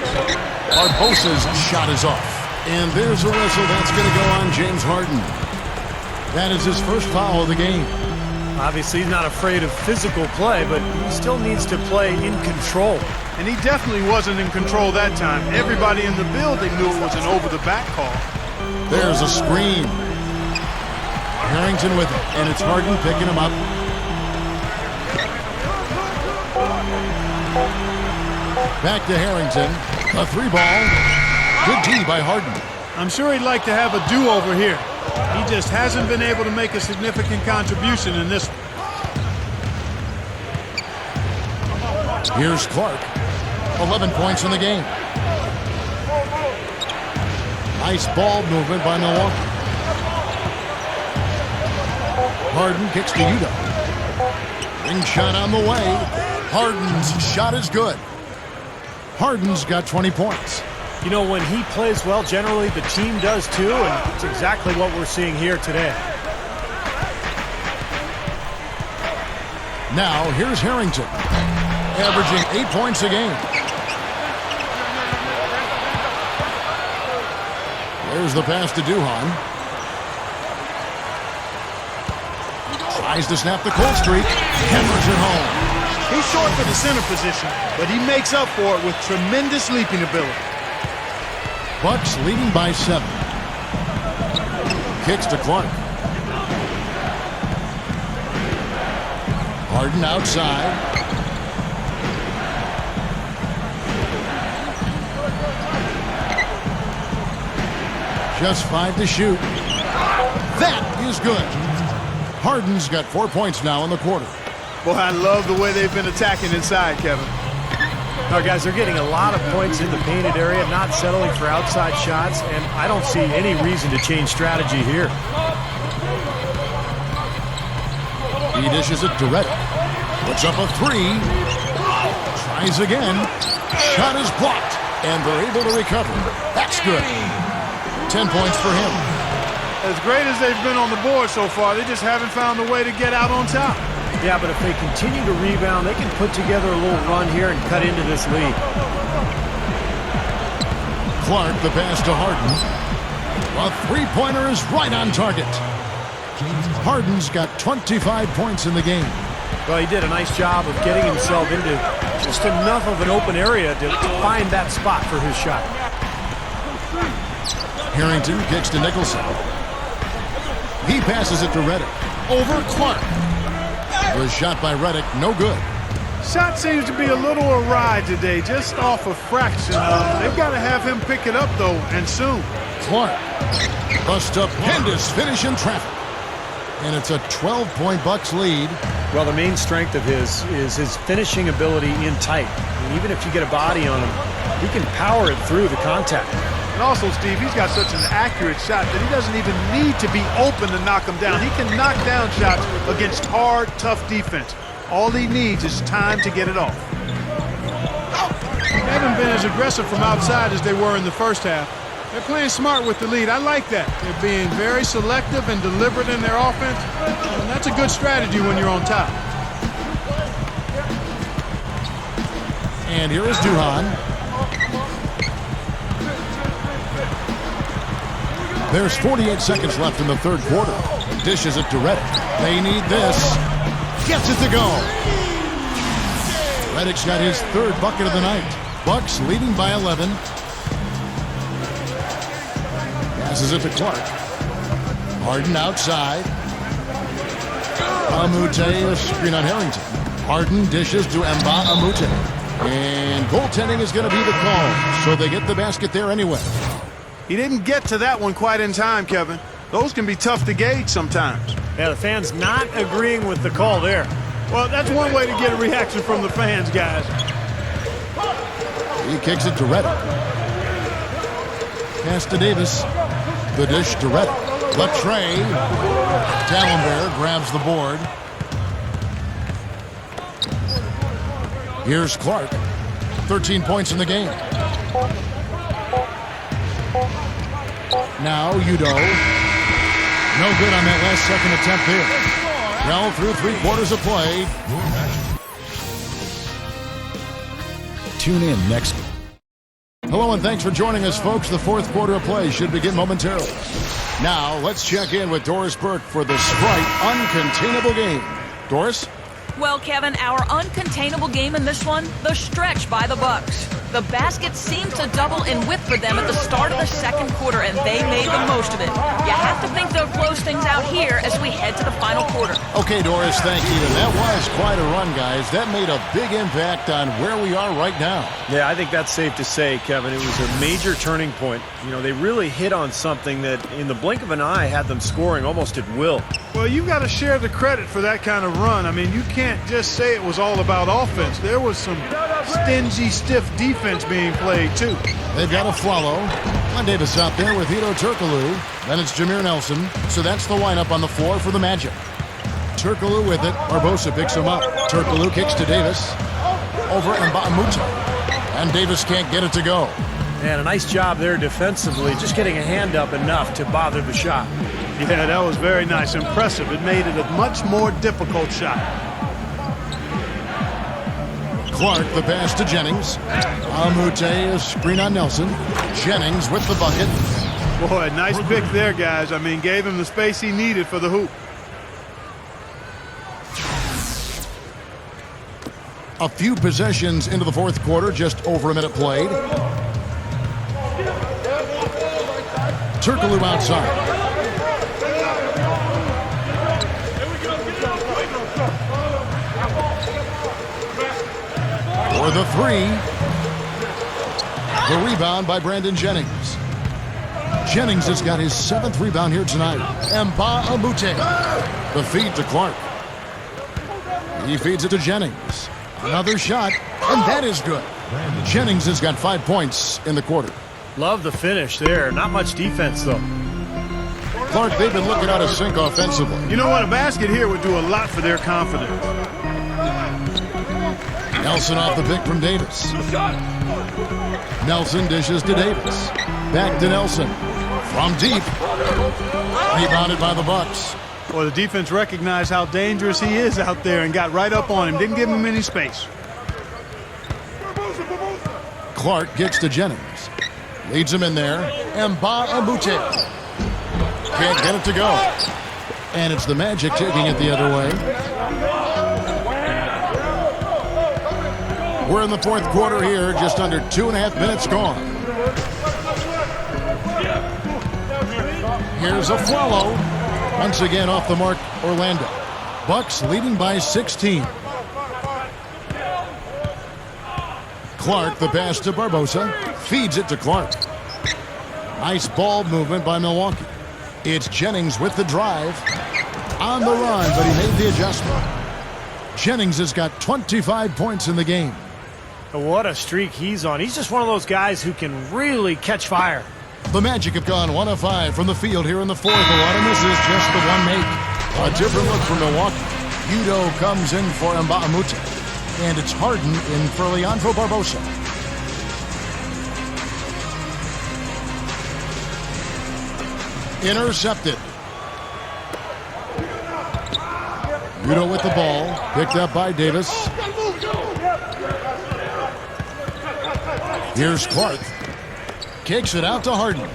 Barbosa's shot is off. And there's a whistle that's going to go on James Harden. That is his first foul of the game. Obviously, he's not afraid of physical play, but he still needs to play in control. And he definitely wasn't in control that time. Everybody in the building knew it was an over-the-back call. There's a screen. Harrington with it, and it's Harden picking him up. Back to Harrington. A 3-ball. Good D by Harden. I'm sure he'd like to have a do-over here. He just hasn't been able to make a significant contribution in this one. Here's Clark. 11 points in the game. Nice ball movement by Milwaukee. Harden kicks to Udo. Ring shot on the way. Harden's shot is good. Harden's got 20 points. You know, when he plays well, generally the team does too, and it's exactly what we're seeing here today. Now, here's Harrington, averaging 8 points a game. There's the pass to Duhan. Tries to snap the cold streak. Hammers it home. He's short for the center position, but he makes up for it with tremendous leaping ability. Bucks leading by 7. Kicks to Clark. Harden outside. Just 5 to shoot. That is good. Harden's got 4 points now in the quarter. Boy, I love the way they've been attacking inside, Kevin. Now, guys, they're getting a lot of points in the painted area, not settling for outside shots, and I don't see any reason to change strategy here. He dishes it to Redick. Puts up a 3. Tries again. Shot is blocked, and they're able to recover. That's good. 10 points for him. As great as they've been on the board so far, they just haven't found a way to get out on top. Yeah, but if they continue to rebound, they can put together a little run here and cut into this lead. Clark, the pass to Harden. A 3-pointer is right on target. Harden's got 25 points in the game. Well, he did a nice job of getting himself into just enough of an open area to find that spot for his shot. Harrington kicks to Nicholson. He passes it to Redick. Over Clark. The shot by Redick, no good. Shot seems to be a little awry today, just off a fraction. They've got to have him pick it up, though, and soon. Clark. A stupendous finish in traffic. And it's a 12-point Bucks lead. Well, the main strength of his is his finishing ability in tight. And even if you get a body on him, he can power it through the contact. And also, Steve, he's got such an accurate shot that he doesn't even need to be open to knock him down. He can knock down shots against hard, tough defense. All he needs is time to get it off. They haven't been as aggressive from outside as they were in the first half. They're playing smart with the lead. I like that. They're being very selective and deliberate in their offense. And that's a good strategy when you're on top. And here is Duhan. There's 48 seconds left in the third quarter. Dishes it to Redick. They need this. Gets it to go. Redick's got his third bucket of the night. Bucks leading by 11. Passes it to Clark. Harden outside. Amute, a screen on Harrington. Harden dishes to Amute. And goaltending is going to be the call, so they get the basket there anyway. He didn't get to that one quite in time, Kevin. Those can be tough to gauge sometimes. Yeah, the fans not agreeing with the call there. Well, that's one way to get a reaction from the fans, guys. He kicks it to Redick. Pass to Davis. The dish to Redick. Latre. D'Alembert grabs the board. Here's Clark. 13 points in the game. Now Udo. No good on that last second attempt there. Well, through 3/4 of play. Tune in next. Hello and thanks for joining us, folks. The fourth quarter of play should begin momentarily. Now, let's check in with Doris Burke for the Sprite Uncontainable Game. Doris? Well, Kevin, our uncontainable game in this one, the stretch by the Bucks. The basket seemed to double in width for them at the start of the second quarter, and they made the most of it. You have to think they'll close things out here as we head to the final quarter. Okay, Doris, thank you. And that was quite a run, guys. That made a big impact on where we are right now. Yeah, I think that's safe to say, Kevin. It was a major turning point. You know, they really hit on something that in the blink of an eye had them scoring almost at will. Well, you've got to share the credit for that kind of run. I mean, you can't just say it was all about offense. There was some stingy, stiff defense being played, too. They've got a Flalo. On Davis out there with Hedo Turkoglu. Then it's Jameer Nelson. So that's the lineup on the floor for the Magic. Turkoglu with it. Barbosa picks him up. Turkoglu kicks to Davis. Over Amute. And Davis can't get it to go. Man, a nice job there defensively, just getting a hand up enough to bother the shot. Yeah, that was very nice. Impressive. It made it a much more difficult shot. Clark, the pass to Jennings. Amute, a screen on Nelson. Jennings with the bucket. Boy, nice pick there, guys. I mean, gave him the space he needed for the hoop. A few possessions into the fourth quarter, just over a minute played. Turkoglu outside. For the three. The rebound by Brandon Jennings. Jennings has got his 7th rebound here tonight. Amute. The feed to Clark. He feeds it to Jennings. Another shot, and that is good. Jennings has got 5 points in the quarter. Love the finish there. Not much defense, though. Clark, they've been looking out of sync offensively. You know what? A basket here would do a lot for their confidence. Nelson off the pick from Davis. Nelson dishes to Davis. Back to Nelson. From deep. Rebounded by the Bucks. Well, the defense recognized how dangerous he is out there and got right up on him. Didn't give him any space. Clark gets to Jennings. Leads him in there. Amute. Can't get it to go. And it's the Magic taking it the other way. We're in the fourth quarter here, just under 2.5 minutes gone. Here's a Flalo. Once again off the mark, Orlando. Bucks leading by 16. Clark, the pass to Barbosa. Feeds it to Clark. Nice ball movement by Milwaukee. It's Jennings with the drive. On the run, but he made the adjustment. Jennings has got 25 points in the game. What a streak he's on. He's just one of those guys who can really catch fire. The Magic have gone 1 of 5 from the field here in the fourth. A lot of misses, just the one make. A different look for Milwaukee. Udo comes in for Amute. And it's Harden in for Leandro Barbosa. Intercepted. Udo with the ball. Picked up by Davis. Here's Clark. Kicks it out to Harden.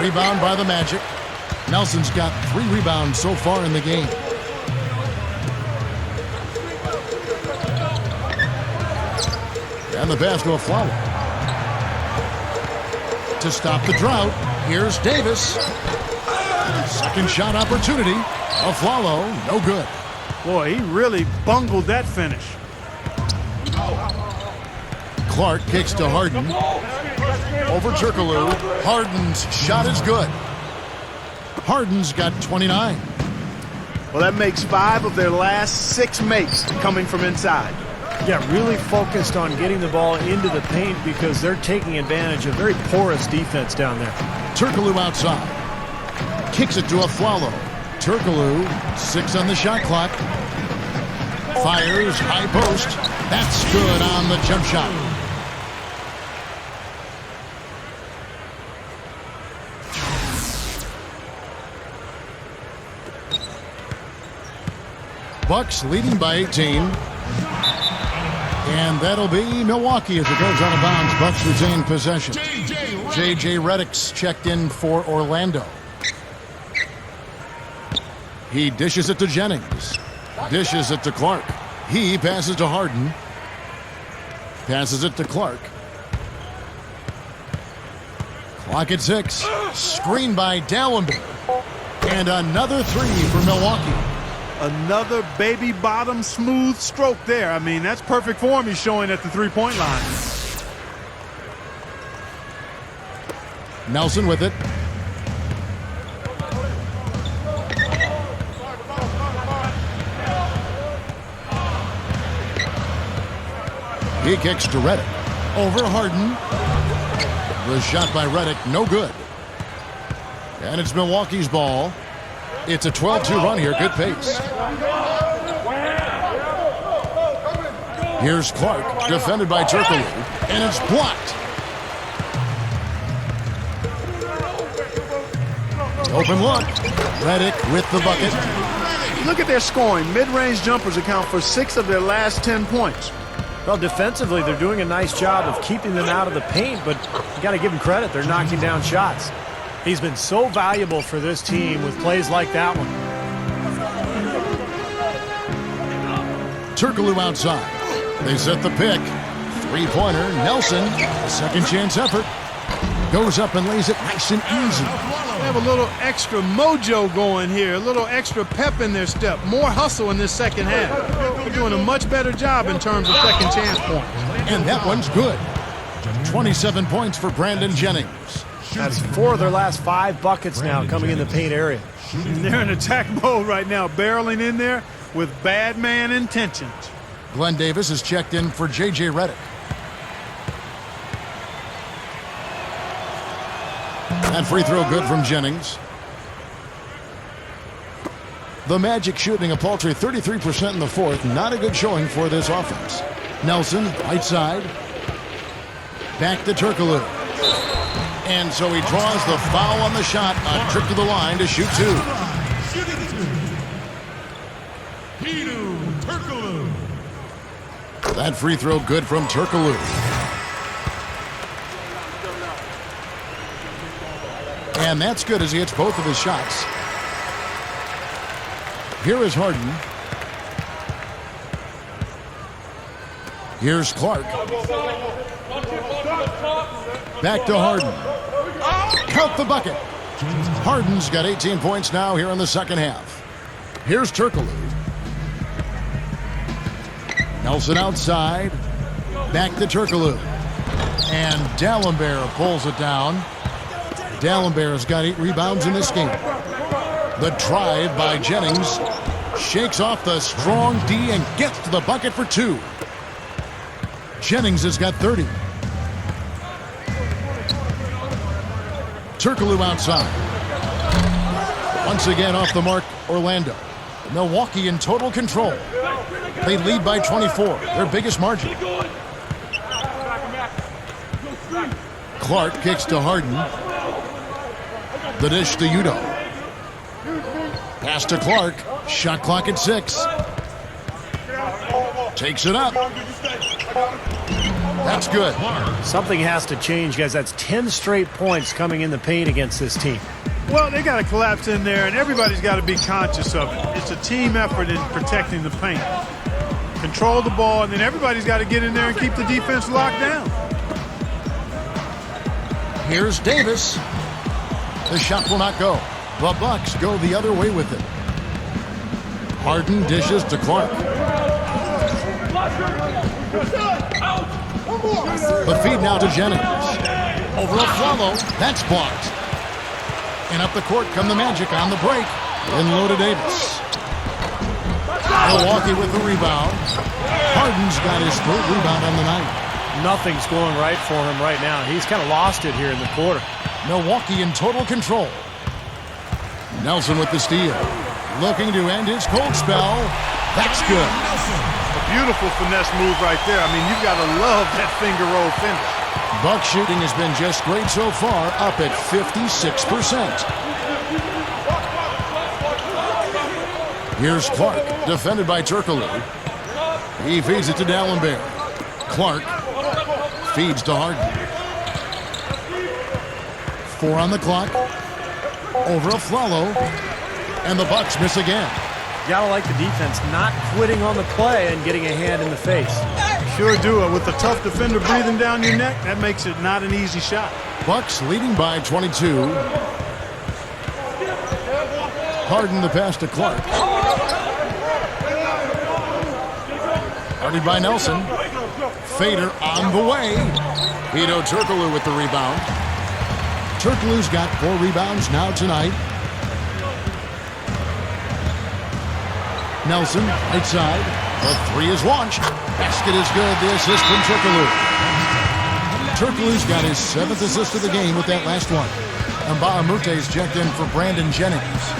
Rebound by the Magic. Nelson's got 3 rebounds so far in the game. And the pass to a Flower. To stop the drought, here's Davis. Second shot opportunity. Aflalo, no good. Boy, he really bungled that finish. Clark kicks to Harden. Over Turkoglu. Harden's shot is good. Harden's got 29. Well, that makes 5 of their last 6 makes coming from inside. Yeah, really focused on getting the ball into the paint because they're taking advantage of very porous defense down there. Turkoglu outside. Kicks it to Aflalo. Turkoglu, 6 on the shot clock. Fires, high post. That's good on the jump shot. Bucks leading by 18. And that'll be Milwaukee as it goes out of bounds. Bucks retain possession. J.J. Redick's checked in for Orlando. He dishes it to Jennings. Dishes it to Clark. He passes to Harden. Passes it to Clark. Clock at 6. Screen by Dallenberg. And another 3 for Milwaukee. Another baby bottom smooth stroke there. I mean, that's perfect form he's showing at the three-point line. Nelson with it. He kicks to Redick. Over Harden. The shot by Redick, no good. And it's Milwaukee's ball. It's a 12-2 run here. Good pace. Here's Clark, defended by Turkoglu, and it's blocked. Open look. Redick with the bucket. Look at their scoring. Mid-range jumpers account for 6 of their last 10 points. Well, defensively, they're doing a nice job of keeping them out of the paint, but you got to give them credit. They're knocking down shots. He's been so valuable for this team with plays like that one. Turkoglu outside. They set the pick. Three-pointer. Nelson, a second chance effort. Goes up and lays it nice and easy. They have a little extra mojo going here, a little extra pep in their step, more hustle in this second half. They're doing a much better job in terms of second chance points. And that one's good. 27 points for Brandon Jennings. That's 4 of their last 5 buckets now coming in the paint area. And they're in attack mode right now, barreling in there with bad man intentions. Glenn Davis is checked in for J.J. Redick. And free throw good from Jennings. The Magic shooting a paltry 33% in the fourth. Not a good showing for this offense. Nelson, right side. Back to Turkoglu. And so he draws the foul on the shot. A trip to the line to shoot 2. That free throw good from Turkoglu. And that's good as he hits both of his shots. Here is Harden. Here's Clark. Back to Harden. Count the bucket. Harden's got 18 points now here in the second half. Here's Turkoglu. Nelson outside. Back to Turkoglu. And Dallenberg pulls it down. Dallenberg has got 8 rebounds in this game. The drive by Jennings. Shakes off the strong D and gets to the bucket for 2. Jennings has got 30. Turkoglu outside. Once again off the mark, Orlando. Milwaukee in total control. They lead by 24, their biggest margin. Clark kicks to Harden. The dish to Udoh. Pass to Clark. Shot clock at 6. Takes it up. That's good. Something has to change, guys. That's 10 straight points coming in the paint against this team. Well, they got to collapse in there, and everybody's got to be conscious of it. It's a team effort in protecting the paint. Control the ball, and then everybody's got to get in there and keep the defense locked down. Here's Davis. The shot will not go. The Bucks go the other way with it. Harden dishes to Clark. The feed now to Jennings. Over a follow. That's blocked. And up the court come the Magic on the break. Then low to Davis. Milwaukee with the rebound. Harden's got his third rebound on the night. Nothing's going right for him right now. He's kind of lost it here in the quarter. Milwaukee in total control. Nelson with the steal. Looking to end his cold spell. That's good. A beautiful finesse move right there. I mean, you've got to love that finger roll finish. Buck shooting has been just great so far, up at 56%. Here's Clark, defended by Turkoglu. He feeds it to D'Alembert. Clark feeds to Harden. 4 on the clock. Over a Flalo. And the Bucks miss again. You gotta like the defense not quitting on the play and getting a hand in the face. Sure do. With a tough defender breathing down your neck, that makes it not an easy shot. Bucks leading by 22. Harden the pass to Clark. Guarded by Nelson. Fader on the way. Hedo Turkoglu with the rebound. Turkoglu's got 4 rebounds now tonight. Nelson, right side. The 3 is launched. Basket is good. The assist from Turkoglu. Turkoglu's got his 7th assist of the game with that last one. And Baamute's checked in for Brandon Jennings.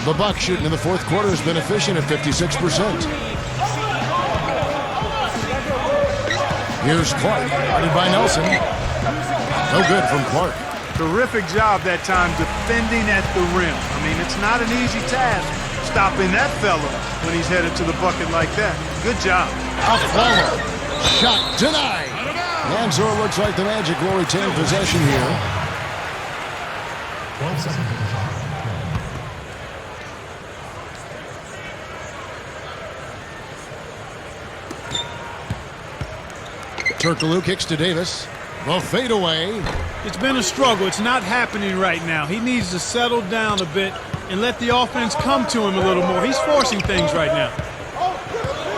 The Bucks shooting in the fourth quarter has been efficient at 56%. Here's Clark, guarded by Nelson. No good from Clark. Terrific job that time defending at the rim. I mean, it's not an easy task stopping that fella when he's headed to the bucket like that. Good job. A follow. Shot denied. And so it looks like the Magic will retain possession here. 12 seconds. Turkoglu kicks to Davis. The fadeaway. It's been a struggle. It's not happening right now. He needs to settle down a bit and let the offense come to him a little more. He's forcing things right now.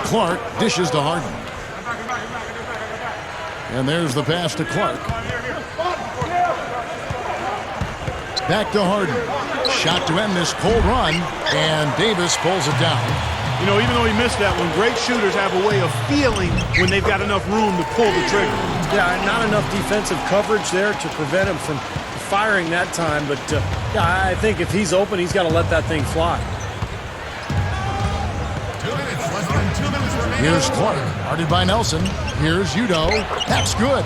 Clark dishes to Harden. And there's the pass to Clark. Back to Harden. Shot to end this cold run. And Davis pulls it down. You know, even though he missed that one, great shooters have a way of feeling when they've got enough room to pull the trigger. Yeah, not enough defensive coverage there to prevent him from firing that time. But, yeah, I think if he's open, he's got to let that thing fly. 2 minutes, less than 2 minutes remaining. Here's Clark, guarded by Nelson. Here's Udo. That's good.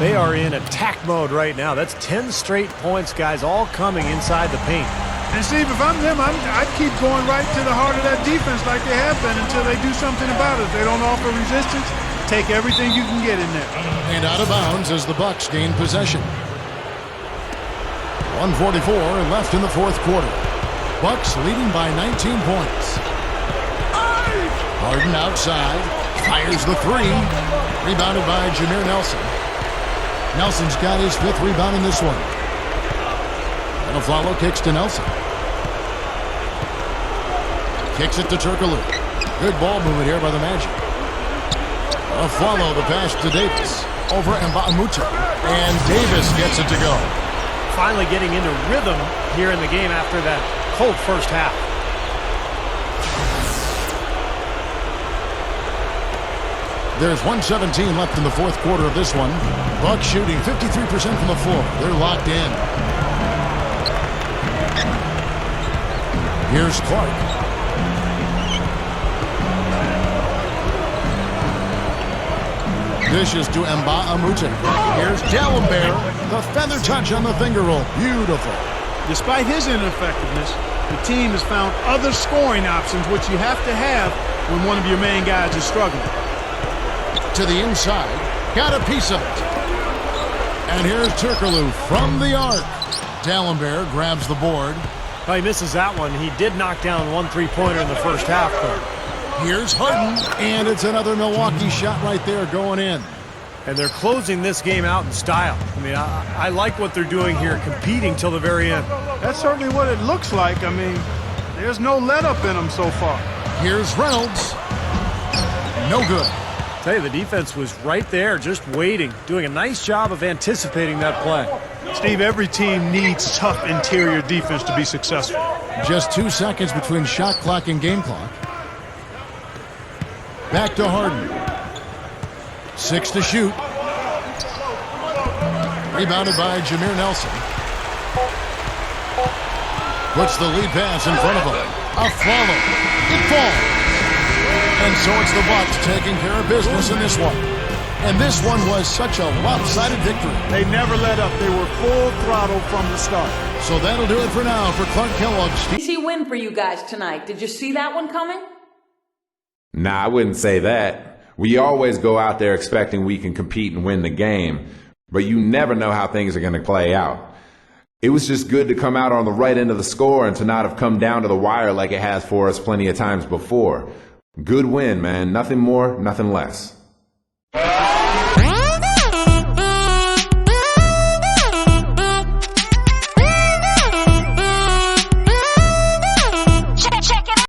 They are in attack mode right now. That's 10 straight points, guys, all coming inside the paint. And, Steve, if I'm them, I'd keep going right to the heart of that defense like they have been until they do something about it. If they don't offer resistance, take everything you can get in there. And out of bounds as the Bucks gain possession. 1:44 left in the fourth quarter. Bucks leading by 19 points. Harden outside. Fires the 3. Rebounded by Jameer Nelson. Nelson's got his 5th rebound in this one. And a follow kicks to Nelson. Kicks it to Turkoglu. Good ball movement here by the Magic. A follow the pass to Davis. Over Mbamute. And Davis gets it to go. Finally getting into rhythm here in the game after that cold first half. There's 1:17 left in the fourth quarter of this one. Bucks shooting 53% from the floor. They're locked in. Here's Clark. Dishes to Mbamute. Here's D'Alembert. The feather touch on the finger roll. Beautiful. Despite his ineffectiveness, the team has found other scoring options, which you have to have when one of your main guys is struggling. to the inside. Got a piece of it. And here's Turkoglu from the arc. D'Alembert grabs the board. Oh, he misses that one. He did knock down one three-pointer in the first half, though. Here's Harden, and it's another Milwaukee shot right there going in. And they're closing this game out in style. I mean, I like what they're doing here, competing till the very end. That's certainly what it looks like. I mean, there's no let-up in them so far. Here's Reynolds. No good. I tell you, the defense was right there, just waiting, doing a nice job of anticipating that play. Steve, every team needs tough interior defense to be successful. Just 2 seconds between shot clock and game clock. Back to Harden. 6 to shoot. Rebounded by Jameer Nelson. Puts the lead pass in front of him. A follow. It falls. And so it's the Bucks taking care of business in this one. And this one was such a lopsided victory. They never let up. They were full throttle from the start. So that'll do it for now for Clark Kellogg. Easy win for you guys tonight. Did you see that one coming? Nah, I wouldn't say that. We always go out there expecting we can compete and win the game, but you never know how things are going to play out. It was just good to come out on the right end of the score and to not have come down to the wire like it has for us plenty of times before. Good win, man. Nothing more, nothing less.